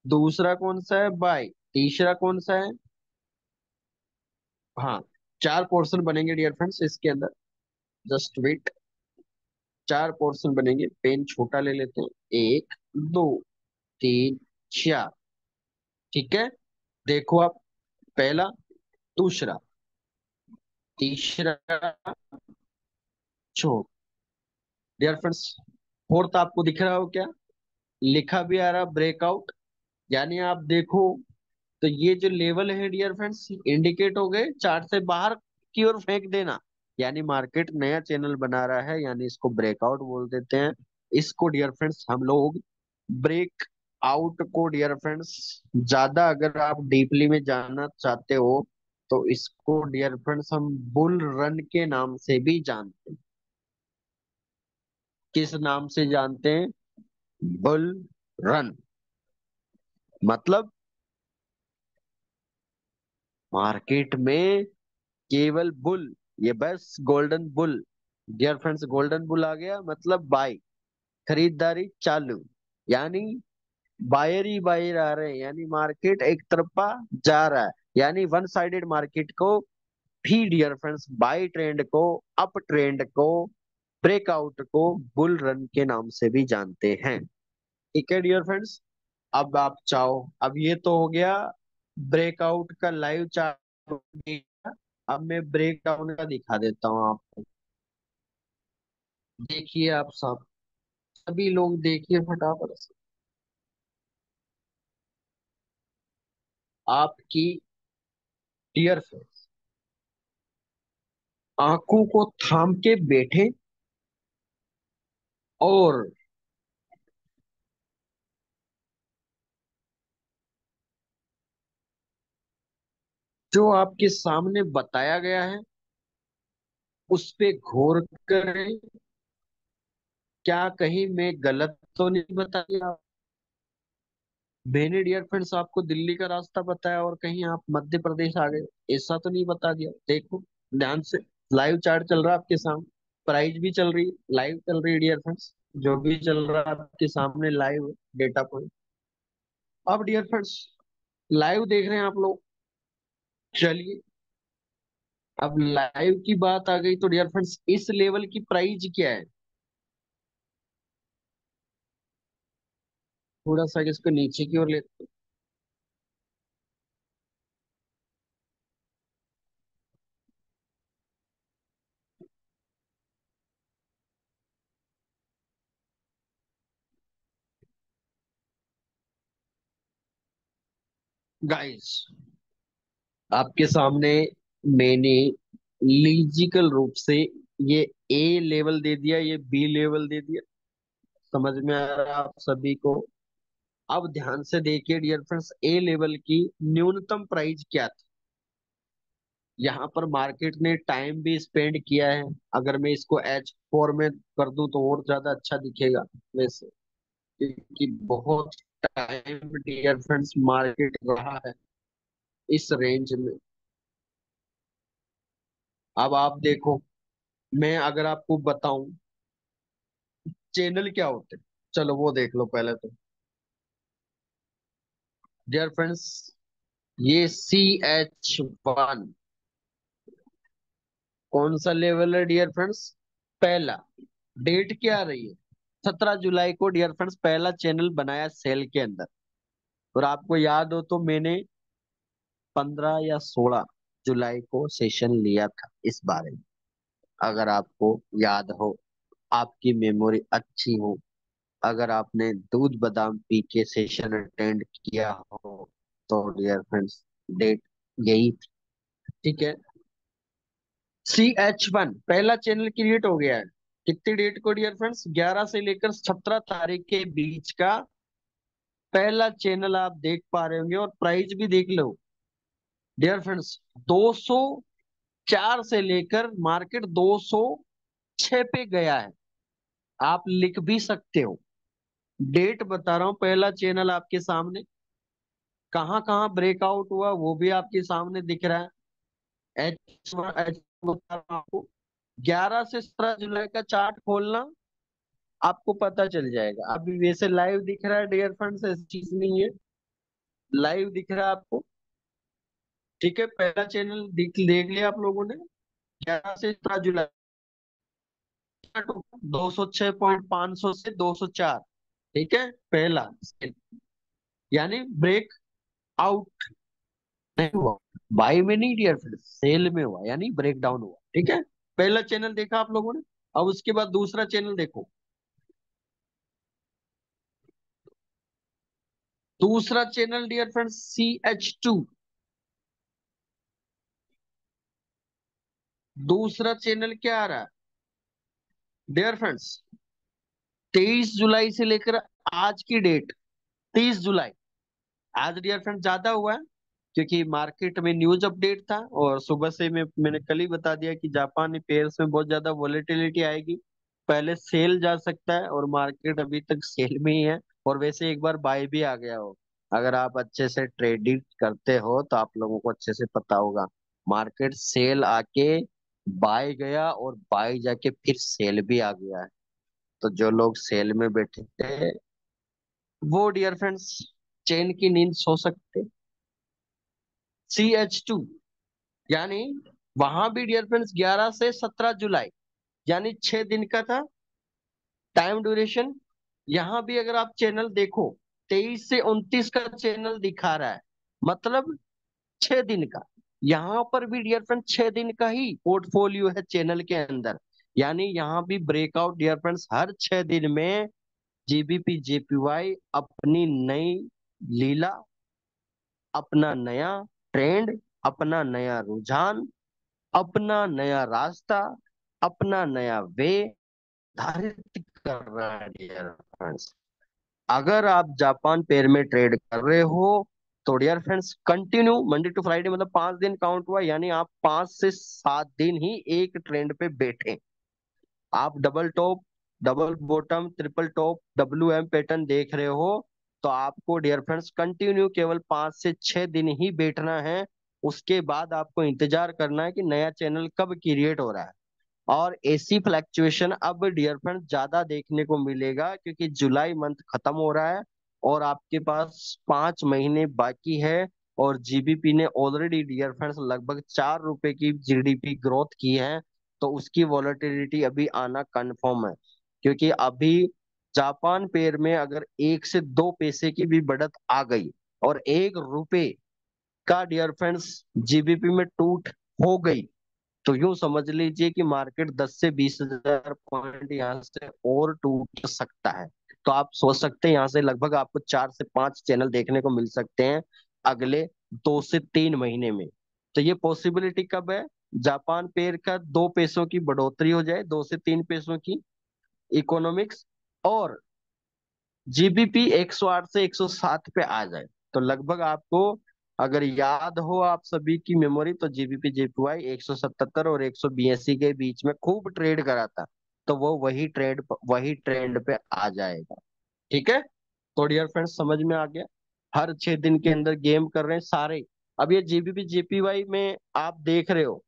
दूसरा कौन सा है? बाय। तीसरा कौन सा है? हाँ, 4 पोर्शन बनेंगे डियर फ्रेंड्स इसके अंदर। Just wait. 4 पोर्शन बनेंगे, पेन छोटा ले लेते हैं। 1, 2, 3, 4। ठीक है। देखो आप, पहला, दूसरा, तीसरा, चौथा। डियर फ्रेंड्स फोर्थ आपको दिख रहा हो क्या? लिखा भी आ रहा ब्रेकआउट। यानी आप देखो तो ये जो लेवल है डियर फ्रेंड्स इंडिकेट हो गए, चार्ट से बाहर की ओर फेंक देना। यानी मार्केट नया चैनल बना रहा है, यानी इसको ब्रेकआउट बोल देते हैं। इसको डियर फ्रेंड्स हम लोग ब्रेक आउट को डियर फ्रेंड्स ज्यादा अगर आप डीपली में जानना चाहते हो तो इसको डियर फ्रेंड्स हम बुल रन के नाम से भी जानते हैं। किस नाम से जानते हैं? Bull run. मतलब मार्केट में केवल बुल, ये बस golden bull. Dear friends golden bull आ गया मतलब बाय, खरीदारी चालू। यानी बायर ही बायर आ रहे हैं, यानी मार्केट एक तरफा जा रहा है। यानी वन साइडेड मार्केट को भी डियर फ्रेंड्स, बाई ट्रेंड को, अप ट्रेंड को, ब्रेकआउट को बुल रन के नाम से भी जानते हैं। ठीक है डियर फ्रेंड्स। अब आप चाहो, अब ये तो हो गया ब्रेकआउट का लाइव चार्ट। अब मैं ब्रेक डाउन का दिखा देता हूँ आपको। देखिए आप सब, सभी लोग देखिए फटाफट से। आपकी डियर फ्रेंड्स आंखों को थाम के बैठे और जो आपके सामने बताया गया है उस पे गौर करें। क्या कहीं मैं गलत तो नहीं बता दिया? मैंने डियर फ्रेंड्स आपको दिल्ली का रास्ता बताया और कहीं आप मध्य प्रदेश आ गए, ऐसा तो नहीं बता दिया? देखो ध्यान से, लाइव चार्ट चल रहा है आपके सामने, प्राइस भी चल रही है, लाइव चल रही है डियर फ्रेंड्स। जो भी चल रहा है आपके सामने लाइव डेटा पॉइंट। अब डियर फ्रेंड्स लाइव देख रहे हैं आप लोग। चलिए, अब लाइव की बात आ गई तो डियर फ्रेंड्स इस लेवल की प्राइस क्या है? थोड़ा सा इसको नीचे की ओर लेते गाइस। आपके सामने मैंने लॉजिकल रूप से ये ए लेवल दे दिया, ये बी लेवल दे दिया। समझ में आ रहा है आप सभी को? अब ध्यान से देखिए डियर फ्रेंड्स, ए लेवल की न्यूनतम प्राइस क्या थी। यहाँ पर मार्केट ने टाइम भी स्पेंड किया है। अगर मैं इसको H4 में कर दूं तो और ज्यादा अच्छा दिखेगा वैसे, क्योंकि बहुत टाइम डियर फ्रेंड्स मार्केट रहा है इस रेंज में। अब आप देखो, मैं अगर आपको बताऊं चैनल क्या होते हैं, चलो वो देख लो पहले तो डियर फ्रेंड्स। ये CH1 कौन सा लेवल है डियर फ्रेंड्स? पहला। डेट क्या आ रही है? 17 जुलाई को डियर फ्रेंड्स पहला चैनल बनाया सेल के अंदर। और आपको याद हो तो मैंने 15 या 16 जुलाई को सेशन लिया था इस बारे में, अगर आपको याद हो, आपकी मेमोरी अच्छी हो, अगर आपने दूध बादाम पी के सेशन अटेंड किया हो तो डियर फ्रेंड्स डेट यही थी। ठीक है। CH1 पहला चैनल क्रिएट हो गया है। कितनी डेट को डियर फ्रेंड्स? 11 से लेकर 17 तारीख के बीच का पहला चैनल आप देख पा रहे होंगे। और प्राइस भी देख लो डियर फ्रेंड्स, 204 से लेकर मार्केट 206 पे गया है। आप लिख भी सकते हो, डेट बता रहा हूं, पहला चैनल आपके सामने। कहाँ कहाँ ब्रेकआउट हुआ वो भी आपके सामने दिख रहा है। एच बता रहा हूं आपको। 11 से 17 जुलाई का चार्ट खोलना, आपको पता चल जाएगा। अभी वैसे लाइव दिख रहा है डियर फ्रेंड्स, ऐसी चीज नहीं है, लाइव दिख रहा है आपको। ठीक है, पहला चैनल देख लिया आप लोगों ने। 11 से 17 जुलाई 206.500 से 204। ठीक है, पहला यानी ब्रेक आउट नहीं हुआ, बाई में नहीं डियर फ्रेंड्स, सेल में हुआ, यानी ब्रेक डाउन हुआ। ठीक है, पहला चैनल देखा आप लोगों ने। अब उसके बाद दूसरा चैनल देखो। दूसरा चैनल डियर फ्रेंड्स CH2। दूसरा चैनल क्या आ रहा है डियर फ्रेंड्स? 23 जुलाई से लेकर आज की डेट, 30 जुलाई। आज डियर फ्रेंड ज्यादा हुआ है क्योंकि मार्केट में न्यूज अपडेट था, और सुबह से मैंने कल ही बता दिया कि जापानी पेयर्स में बहुत ज्यादा वॉलेटिलिटी आएगी। पहले सेल जा सकता है और मार्केट अभी तक सेल में ही है। और वैसे एक बार बाय भी आ गया हो, अगर आप अच्छे से ट्रेडिंग करते हो तो आप लोगों को अच्छे से पता होगा, मार्केट सेल आके बाय गया और बाय जाके फिर सेल भी आ गया है। तो जो लोग सेल में बैठे थे वो डियर फ्रेंड्स चैन की नींद सो सकते। CH2 यानी वहां भी डियर फ्रेंड्स 11 से 17 जुलाई यानी 6 दिन का था टाइम ड्यूरेशन। यहाँ भी अगर आप चैनल देखो 23 से 29 का चैनल दिखा रहा है, मतलब 6 दिन का। यहाँ पर भी डियर फ्रेंड 6 दिन का ही पोर्टफोलियो है चैनल के अंदर। यानी यहाँ भी ब्रेकआउट डियर फ्रेंड्स हर 6 दिन में जीबीपी जेपीवाई अपनी नई लीला, अपना नया ट्रेंड, अपना नया रुझान, अपना नया रास्ता, अपना नया वे धारित कर रहा है डियर फ्रेंड्स। अगर आप जापान पेयर में ट्रेड कर रहे हो तो dear friends continue Monday to Friday मतलब 5 दिन काउंट हुआ, यानी आप 5 से 7 दिन ही एक ट्रेंड पे बैठे। आप double top, double bottom, triple top, WM pattern देख रहे हो तो आपको डियर फ्रेंड्स कंटिन्यू केवल 5 से 6 दिन ही बैठना है। उसके बाद आपको इंतजार करना है कि नया चैनल कब क्रिएट हो रहा है। और ऐसी फ्लैक्चुएशन अब डियर फ्रेंड ज्यादा देखने को मिलेगा क्योंकि जुलाई मंथ खत्म हो रहा है और आपके पास 5 महीने बाकी है। और जीबीपी ने ऑलरेडी डियर फ्रेंड्स लगभग 4 रुपए की जीडीपी ग्रोथ की है। तो उसकी वॉलेटिलिटी अभी आना कंफर्म है, क्योंकि अभी जापान पेयर में अगर 1 से 2 पैसे की भी बढ़त आ गई और 1 रुपए का डियर फ्रेंड्स जीबीपी में टूट हो गई तो यूं समझ लीजिए कि मार्केट 10 से 20 हजार पॉइंट यहाँ से और टूट सकता है। तो आप सोच सकते हैं यहाँ से लगभग आपको 4 से 5 चैनल देखने को मिल सकते हैं अगले 2 से 3 महीने में। तो ये पॉसिबिलिटी कब है? जापान पेयर का 2 पैसों की बढ़ोतरी हो जाए, 2 से 3 पैसों की इकोनॉमिक्स, और जीबीपी 108 से 107 पे आ जाए। तो लगभग आपको अगर याद हो आप सभी की मेमोरी तो जीबीपी जेपीवाई 177 और 182 के बीच में खूब ट्रेड करा था। तो वो वही ट्रेंड पे आ जाएगा। ठीक है, तो डियर फ्रेंड्स समझ में आ गया। हर 6 दिन के अंदर गेम कर रहे हैं सारे। अब ये जीबीपी जेपीवाई में आप देख रहे हो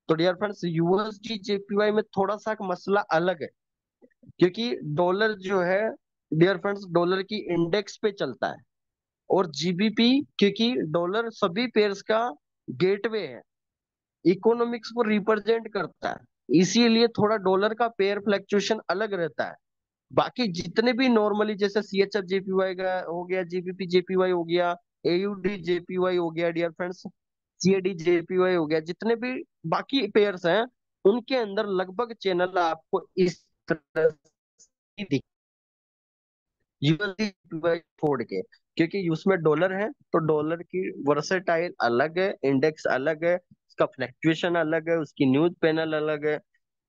तो डियर फ्रेंड्स यूएसडी जेपीवाई में थोड़ा सा एक मसला अलग है, क्योंकि डॉलर जो है डियर फ्रेंड्स डॉलर की इंडेक्स पे चलता है और जीबीपी क्योंकि डॉलर सभी पेयर्स का गेटवे है, इकोनॉमिक्स को रिप्रेजेंट करता है, इसीलिए थोड़ा डॉलर का पेयर फ्लक्चुएशन अलग रहता है। बाकी जितने भी नॉर्मली जैसे CHF जेपीवाई का हो गया, जीबीपी जेपीवाई हो गया, AUD जेपीवाई हो गया डियर फ्रेंड्स, CAD जेपीवाई हो गया, जितने भी बाकी पेयर्स हैं उनके अंदर लगभग चैनल आपको इस तरह से यूएसडी छोड़ के, क्योंकि उसमें डॉलर है तो डॉलर की वर्सेटाइल अलग है, इंडेक्स अलग है, उसका फ्लक्चुएशन अलग है, उसकी न्यूज पैनल अलग है।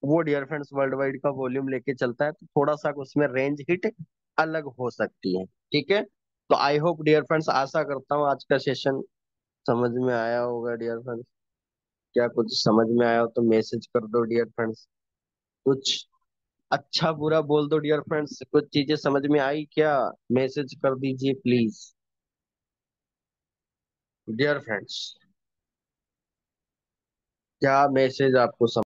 वो डियर फ्रेंड्स वर्ल्ड वाइड का वॉल्यूम लेके चलता है तो थोड़ा सा उसमें रेंज हिट अलग हो सकती है। ठीक है, तो आई होप डियर फ्रेंड्स, आशा करता हूँ आज का सेशन समझ में आया होगा डियर फ्रेंड्स। क्या कुछ समझ में आया हो तो मैसेज कर दो डियर फ्रेंड्स। कुछ अच्छा बुरा बोल दो डियर फ्रेंड्स, कुछ चीजें समझ में आई क्या? मैसेज कर दीजिए प्लीज डियर फ्रेंड्स। क्या मैसेज आपको